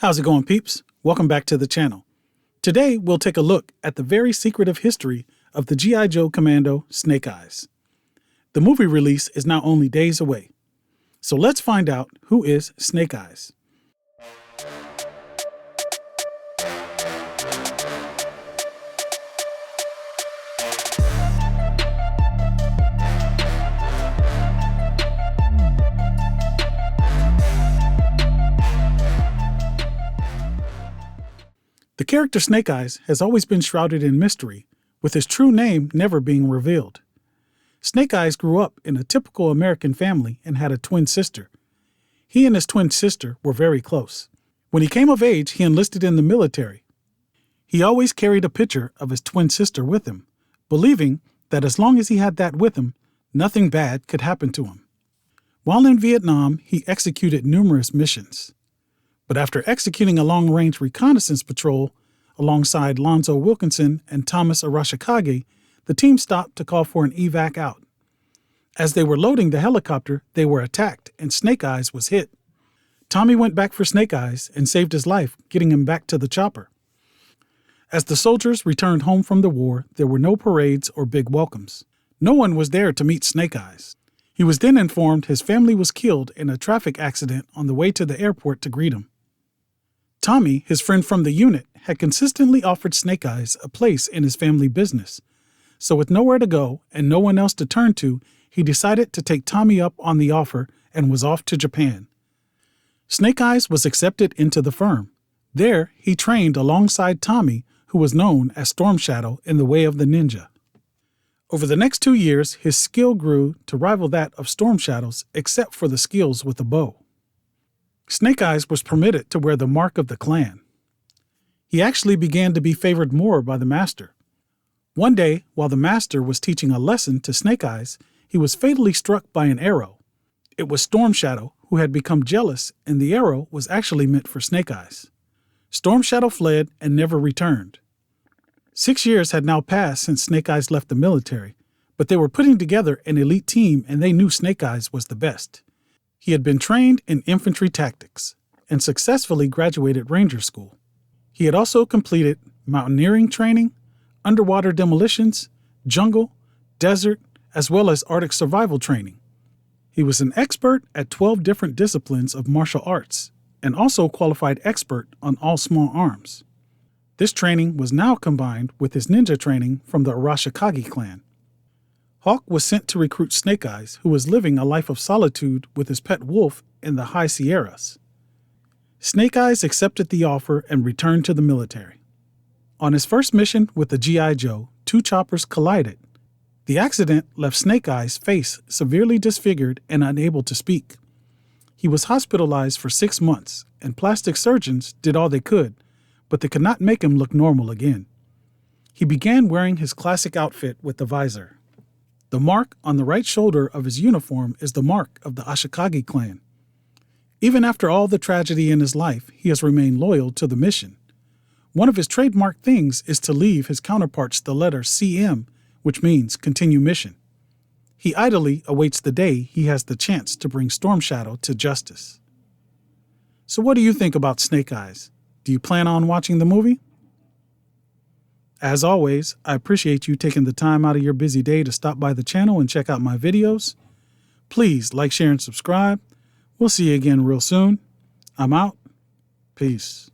How's it going, peeps? Welcome back to the channel. Today, we'll take a look at the very secretive history of the G.I. Joe Commando Snake Eyes. The movie release is now only days away. So let's find out who is Snake Eyes. The character Snake Eyes has always been shrouded in mystery, with his true name never being revealed. Snake Eyes grew up in a typical American family and had a twin sister. He and his twin sister were very close. When he came of age, he enlisted in the military. He always carried a picture of his twin sister with him, believing that as long as he had that with him, nothing bad could happen to him. While in Vietnam, he executed numerous missions. But after executing a long-range reconnaissance patrol alongside Lonzo Wilkinson and Thomas Arashikage, the team stopped to call for an evac out. As they were loading the helicopter, they were attacked and Snake Eyes was hit. Tommy went back for Snake Eyes and saved his life, getting him back to the chopper. As the soldiers returned home from the war, there were no parades or big welcomes. No one was there to meet Snake Eyes. He was then informed his family was killed in a traffic accident on the way to the airport to greet him. Tommy, his friend from the unit, had consistently offered Snake Eyes a place in his family business. So with nowhere to go and no one else to turn to, he decided to take Tommy up on the offer and was off to Japan. Snake Eyes was accepted into the firm. There, he trained alongside Tommy, who was known as Storm Shadow in the Way of the Ninja. Over the next 2 years, his skill grew to rival that of Storm Shadow's, except for the skills with the bow. Snake Eyes was permitted to wear the mark of the clan. He actually began to be favored more by the master. One day, while the master was teaching a lesson to Snake Eyes, he was fatally struck by an arrow. It was Storm Shadow, who had become jealous, and the arrow was actually meant for Snake Eyes. Storm Shadow fled and never returned. 6 years had now passed since Snake Eyes left the military, but they were putting together an elite team and they knew Snake Eyes was the best. He had been trained in infantry tactics and successfully graduated Ranger School. He had also completed mountaineering training, underwater demolitions, jungle, desert, as well as Arctic survival training. He was an expert at 12 different disciplines of martial arts and also qualified expert on all small arms. This training was now combined with his ninja training from the Arashikage clan. Hawk was sent to recruit Snake Eyes, who was living a life of solitude with his pet wolf in the High Sierras. Snake Eyes accepted the offer and returned to the military. On his first mission with the G.I. Joe, two choppers collided. The accident left Snake Eyes' face severely disfigured and unable to speak. He was hospitalized for 6 months, and plastic surgeons did all they could, but they could not make him look normal again. He began wearing his classic outfit with the visor. The mark on the right shoulder of his uniform is the mark of the Ashikage clan. Even after all the tragedy in his life, he has remained loyal to the mission. One of his trademark things is to leave his counterparts the letter CM, which means continue mission. He idly awaits the day he has the chance to bring Storm Shadow to justice. So what do you think about Snake Eyes? Do you plan on watching the movie? As always, I appreciate you taking the time out of your busy day to stop by the channel and check out my videos. Please like, share, and subscribe. We'll see you again real soon. I'm out. Peace.